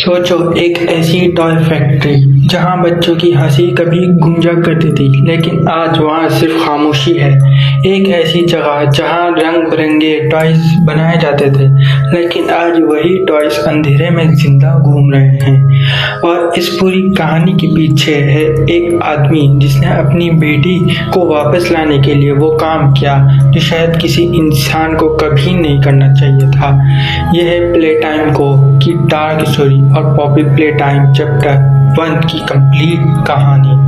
सोचो, एक ऐसी टॉय फैक्ट्री जहां बच्चों की हंसी कभी गूंजा करती थी, लेकिन आज वहां सिर्फ खामोशी है। एक ऐसी जगह जहां रंग बिरंगे टॉयज बनाए जाते थे, लेकिन आज वही टॉयज अंधेरे में जिंदा घूम रहे हैं। और इस पूरी कहानी के पीछे है एक आदमी जिसने अपनी बेटी को वापस लाने के लिए वो काम किया जो शायद किसी इंसान को कभी नहीं करना चाहिए था। यह है प्ले टाइम को की डार्क स्टोरी और पॉपी प्ले टाइम चैप्टर 1 की कंप्लीट कहानी।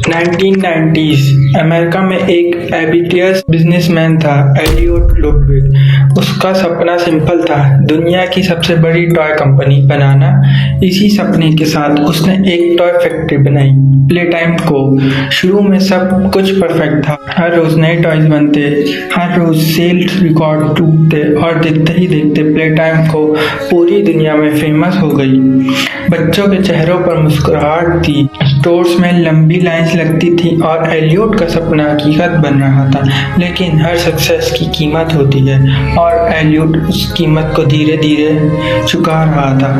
1990s अमेरिका में एक एम्बिशियस बिजनेसमैन था, एलियोट लुडविग। उसका सपना सिंपल था, दुनिया की सबसे बड़ी टॉय कंपनी बनाना। इसी सपने के साथ उसने एक टॉय फैक्ट्री बनाई, प्ले टाइम को। शुरू में सब कुछ परफेक्ट था, हर रोज नए टॉयज बनते, हर रोज सेल्स रिकॉर्ड टूटते और देखते ही देखते प्ले टाइम को पूरी दुनिया में फेमस हो गई। बच्चों के चेहरों पर मुस्कुराहट थी, स्टोर्स में लंबी लाइंस लगती थी और एलियोट का सपना हकीकत बन रहा था। लेकिन हर सक्सेस की कीमत होती है और एलियोट उस कीमत को धीरे धीरे चुका रहा था।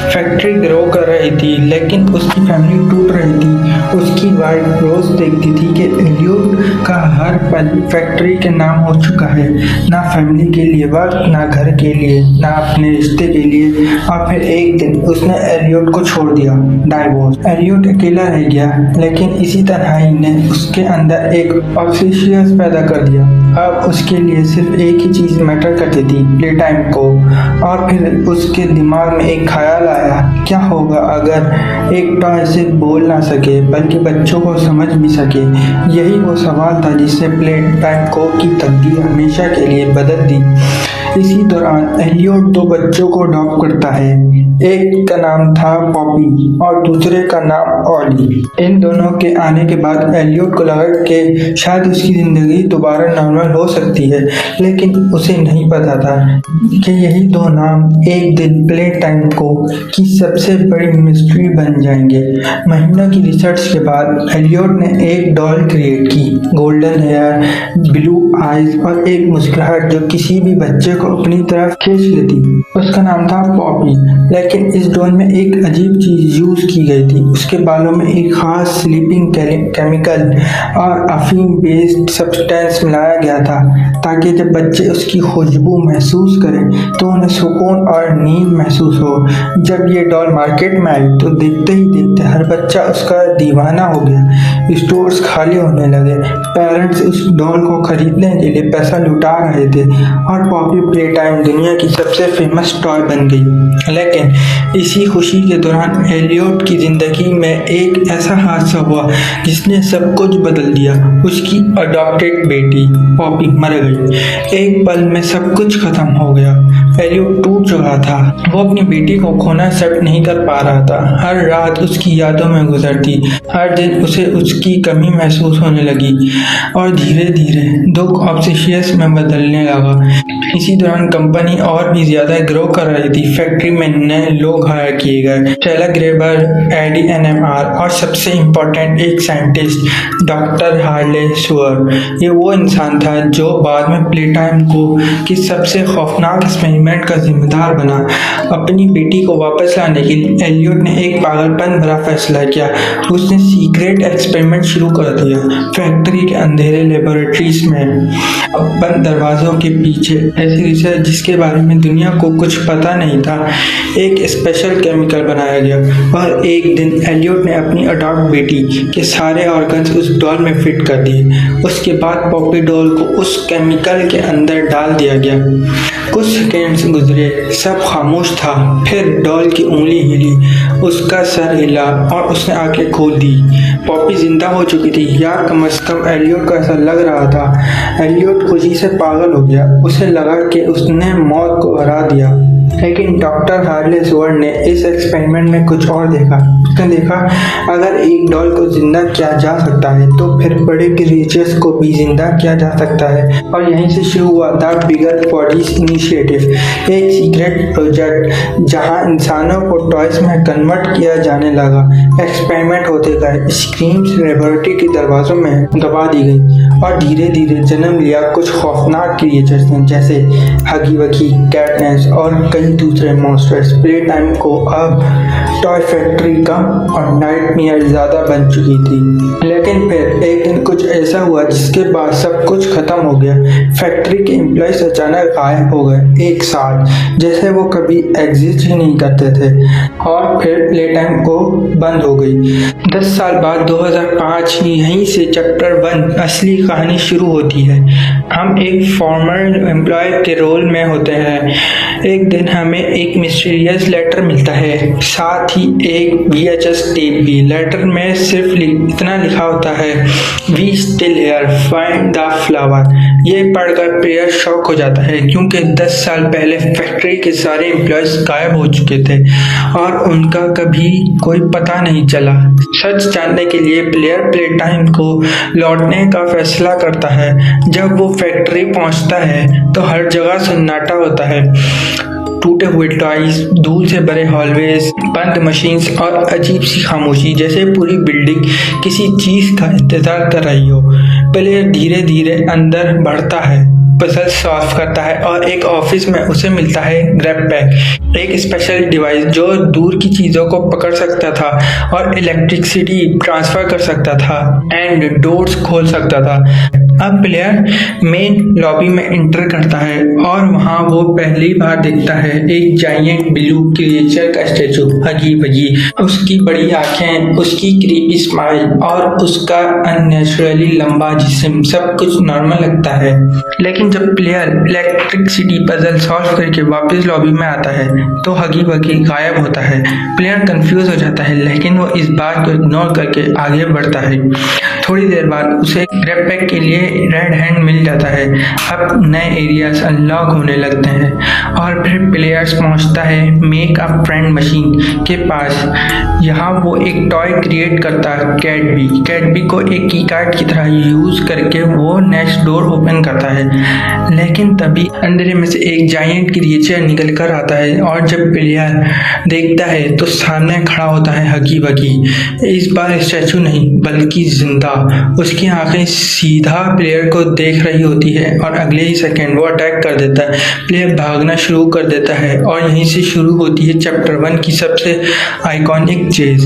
फैक्ट्री ग्रो कर रही थी, लेकिन उसकी फैमिली टूट रही थी। उसकी वाइफ रोज देखती थी कि एलियोट का हर पल फैक्ट्री के नाम हो चुका है, ना फैमिली के लिए वक्त, ना घर के लिए, ना अपने रिश्ते के लिए। और फिर एक दिन उसने एलियोट को छोड़ दिया, डाइवोर्स। एलियोट अकेला रह गया, लेकिन इसी तन्हाई ने उसके अंदर एक ऑब्सेशन पैदा कर दिया। अब उसके लिए सिर्फ एक ही चीज मैटर करती थी, प्ले टाइम को। और फिर उसके दिमाग में एक ख्याल आया, क्या होगा अगर एक टॉय सिर्फ बोल ना सके बल्कि बच्चों को समझ भी सके। यही वो सवाल था जिसने प्ले टाइम को की तकदीर हमेशा के लिए बदल दी। इसी दौरान एलियोट दो बच्चों को अडॉप्ट करता है, एक का नाम था पॉपी और दूसरे का नाम ऑली। इन दोनों के आने के बाद एलियोट को लगा कि शायद उसकी जिंदगी दोबारा नॉर्मल हो सकती है, लेकिन उसे नहीं पता था कि यही दो नाम एक दिन प्ले टाइम को की सबसे बड़ी मिस्ट्री बन जाएंगे। महीनों की रिसर्च के बाद एलियोट ने एक डॉल क्रिएट की, गोल्डन हेयर, ब्लू आईज और एक मुस्कुराहट जो किसी भी बच्चे को अपनी तरफ खींच लेती। उसका नाम था पॉपी। लेकिन इस डॉल में एक अजीब चीज यूज की गई थी। उसके बालों में एक खास स्लीपिंग केमिकल और अफीम बेस्ड सब्सटेंस मिलाया गया था, ताकि जब बच्चे उसकी खुशबू महसूस करें तो उन्हें सुकून और नींद महसूस हो। जब ये डॉल मार्केट में आई तो देखते ही देखते हर बच्चा उसका दीवाना हो गया। स्टोर्स खाली होने लगे, पेरेंट्स उस डॉल को खरीदने के लिए पैसा लुटा रहे थे और पॉपी प्ले टाइम दुनिया की सबसे फेमस टॉय बन गई। लेकिन इसी खुशी के दौरान एलियोट की जिंदगी में एक ऐसा हादसा हुआ जिसने सब कुछ बदल दिया। उसकी अडॉप्टेड बेटी पॉपी मर गई। एक पल में सब कुछ खत्म हो गया। एलियोट टूट चुका था, वो अपनी बेटी को खोना एक्सेप्ट नहीं कर पा रहा था। हर रात उसकी यादों में गुजरती, हर दिन उसे उसकी कमी महसूस होने लगी और धीरे धीरे दुख ऑब्सेशियस में बदलने लगा। इसी दौरान कंपनी और भी ज्यादा ग्रो कर रही थी। फैक्ट्री में नए लोग हायर किए गए, शेला ग्रेबर, एडी एनएमआर और सबसे इम्पोर्टेंट एक साइंटिस्ट डॉक्टर हार्ले सुअर। ये वो इंसान था जो बाद में प्ले टाइम को कि सबसे खौफनाक एक्सपेरिमेंट का जिम्मेदार बना। अपनी बेटी को वापस लाने के लिए एलियोट ने एक पागलपन भरा फैसला किया। उसने सीक्रेट एक्सपेरिमेंट शुरू कर दिया, फैक्ट्री के अंधेरे लेबोरेटरीज में बंद दरवाजों के पीछे। ऐसी रिसर्च जिसके बारे में दुनिया को कुछ पता नहीं था। एक स्पेशल केमिकल बनाया गया और एक दिन एलियोट ने अपनी अडॉप्ट बेटी के सारे ऑर्गन्स उस डॉल में फिट कर दिए। उसके बाद पॉपी डॉल को उस केमिकल के अंदर डाल दिया गया। कुछ सेकेंड्स गुजरे, सब खामोश था। फिर डॉल की उंगली हिली, उसका सर हिला और उसने आंखें खोल दी। पॉपी जिंदा हो चुकी थी, या कम से कम एलियोट को ऐसा लग रहा था। एलियोट खुशी से पागल हो गया। उसे लगा कि उसने मौत को हरा दिया। लेकिन डॉक्टर हार्ले सुअर ने इस एक्सपेरिमेंट में कुछ और देखा। उसने देखा अगर एक डॉल को जिंदा किया जा सकता है तो फिर बड़े क्रिएचर्स को भी जिंदा किया जा सकता है। और यहीं से शुरू हुआ द बिगर बॉडीज इनिशिएटिव, एक सीक्रेट प्रोजेक्ट जहां इंसानों को टॉयज में कन्वर्ट किया जाने लगा। एक्सपेरिमेंट होते गए, स्क्रीम्स लेबोरेटरी के दरवाजों में दबा दी गई और धीरे धीरे जन्म लिया कुछ खौफनाक क्रिएचर्स ने, जैसे हगी वगी, कैटनेस और कई कई दूसरे मॉन्स्टर्स प्ले टाइम को अब टॉय फैक्ट्री का और नाइटमेयर ज़्यादा बन चुकी थी। लेकिन फिर एक दिन कुछ ऐसा हुआ जिसके बाद सब कुछ खत्म हो गया। फैक्ट्री के एम्प्लॉयज अचानक गायब हो गए एक साथ, जैसे वो कभी एग्जिस्ट ही नहीं करते थे, और फिर प्ले टाइम को बंद हो गई। 10 साल बाद 2005 यहीं से चैप्टर 1 असली कहानी शुरू होती है। हम एक फॉर्मर एम्प्लॉय के रोल में होते हैं। एक दिन हमें एक मिस्टीरियस लेटर मिलता है, साथ ही एक VHS टेप भी। लेटर में सिर्फ इतना लिखा होता है, we still here, find the flower. ये पढ़कर प्लेयर शॉक हो जाता है, क्योंकि 10 साल पहले फैक्ट्री के सारे एम्प्लॉयज गायब हो चुके थे और उनका कभी कोई पता नहीं चला। सच जानने के लिए प्लेयर प्ले टाइम को लौटने का फैसला करता है। जब वो फैक्ट्री पहुंचता है तो हर जगह सन्नाटा होता है। टूटे हुए टॉयज, धूल से भरे हॉलवेज, बंद मशीन्स और अजीब सी खामोशी, जैसे पूरी बिल्डिंग किसी चीज का इंतजार कर रही हो। प्लेयर धीरे धीरे अंदर बढ़ता है, पजल सॉल्व करता है और एक ऑफिस में उसे मिलता है ग्रैब पैक, एक स्पेशल डिवाइस जो दूर की चीज़ों को पकड़ सकता था और इलेक्ट्रिसिटी ट्रांसफर कर सकता था एंड डोर्स खोल सकता था। अब प्लेयर मेन लॉबी में एंटर करता है और वहाँ वो पहली बार देखता है एक जायंट ब्लू क्रिएचर का स्टैचू, हगी भगी। उसकी बड़ी आंखें, उसकी क्रीपी स्माइल और उसका अननेचुरली लंबा जिस्म, सब कुछ नॉर्मल लगता है। लेकिन जब प्लेयर इलेक्ट्रिसिटी पजल सॉल्व करके वापस लॉबी में आता है तो हगी भगी गायब होता है। प्लेयर कंफ्यूज हो जाता है, लेकिन वो इस बात को इग्नोर करके आगे बढ़ता है। थोड़ी देर बाद उसे ग्रैब पैक के लिए रेड हैंड मिल जाता है। अब नए एरियाज अनलॉक होने लगते हैं और फिर प्लेयर्स पहुंचता है मेक अ फ्रेंड मशीन के पास। यहाँ वो एक टॉय क्रिएट करता है, कैटबी को एक की कार्ड की तरह यूज करके वो नेक्स्ट डोर ओपन करता है। लेकिन तभी अंधेरे में से एक जायंट क्रिएचर निकल कर आता है और जब प्लेयर देखता है तो सामने खड़ा होता है हगी भगी। इस बार स्टैचू नहीं बल्कि जिंदा। उसकी आंखें सीधा प्लेयर को देख रही होती है और अगले ही सेकंड वो अटैक कर देता है। प्लेयर भागना शुरू कर देता है और यहीं से शुरू होती है चैप्टर 1 की सबसे आइकॉनिक चेज।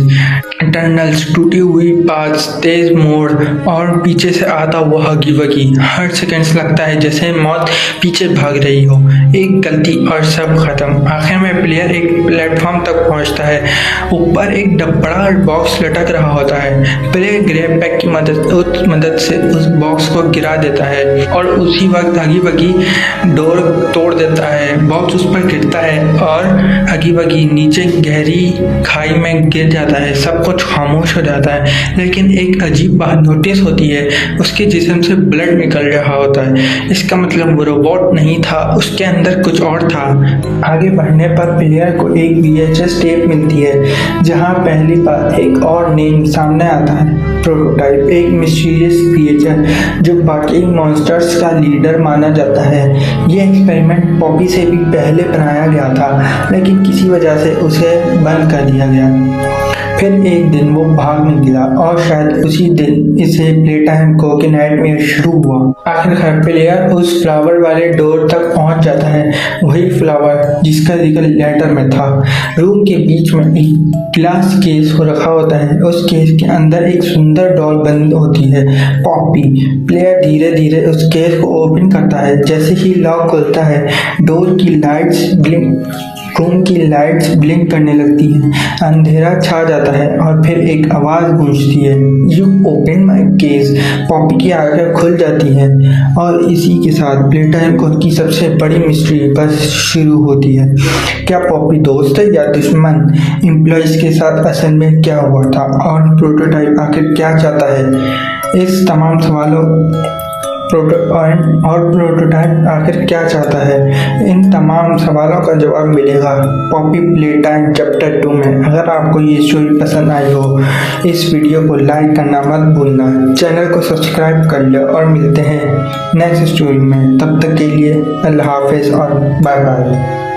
टनल्स, टूटी हुई पाथ्स, तेज मोड़ और पीछे से आता हुआ हगी वगी। हर सेकंड लगता है जैसे मौत पीछे भाग रही हो। एक गलती और सब खत्म। आखिर में प्लेयर एक प्लेटफॉर्म तक पहुंचता है। ऊपर एक बड़ा बॉक्स लटक रहा होता है। प्लेयर ग्रैब पैक की मदद से उस बॉक्स को गिरा देता है और उसी वक्त हगी वगी डोर तोड़ देता है। बॉक्स उस पर गिरता है और हगी वगी नीचे गहरी खाई में गिर जाता है। सब कुछ खामोश हो जाता है, लेकिन एक अजीब बात नोटिस होती है, उसके जिस्म से ब्लड निकल रहा होता है। इसका मतलब वो रोबोट नहीं था, उसके अंदर कुछ और था। आगे बढ़ने पर प्लेयर को एक VHS टेप मिलती है जहां पहली बार एक और नेम सामने आता है, प्रोटोटाइप, एक मिस्टीरियस क्रिएचर जो बाकी मॉन्स्टर्स का लीडर माना जाता है। ये एक्सपेरिमेंट पॉपी से भी पहले बनाया गया था, लेकिन किसी वजह से उसे बंद कर दिया गया। फिर एक दिन वो भाग निकला और शायद उसी दिन इसे प्ले टाइम को कि नाइटमेयर शुरू हुआ। आखिरकार प्लेयर उस फ्लावर वाले डोर तक पहुंच जाता है, वही फ्लावर जिसका जिक्र लेटर में था। रूम के बीच में एक ग्लास केस रखा होता है। उस केस के अंदर एक सुंदर डॉल बंद होती है, पॉपी। प्लेयर धीरे धीरे उस केस को ओपन करता है। जैसे ही लॉक खुलता है, रूम की लाइट्स ब्लिंक करने लगती हैं। अंधेरा छा जाता है और फिर एक आवाज गूंजती है, you open my case. Poppy की आंखें खुल जाती हैं और इसी के साथ प्ले टाइम की सबसे बड़ी मिस्ट्री बस शुरू होती है। क्या पॉपी दोस्त है या दुश्मन? एम्प्लॉयज के साथ असल में क्या हुआ था और प्रोटोटाइप आखिर क्या चाहता है? इस तमाम सवालों प्रोटोटाइप आखिर क्या चाहता है, इन तमाम सवालों का जवाब मिलेगा पॉपी प्ले टाइम चैप्टर 2 में। अगर आपको ये स्टोरी पसंद आई हो, इस वीडियो को लाइक करना मत भूलना, चैनल को सब्सक्राइब कर लो और मिलते हैं नेक्स्ट स्टोरी में। तब तक के लिए अल्लाह हाफिज़ और बाय बाय।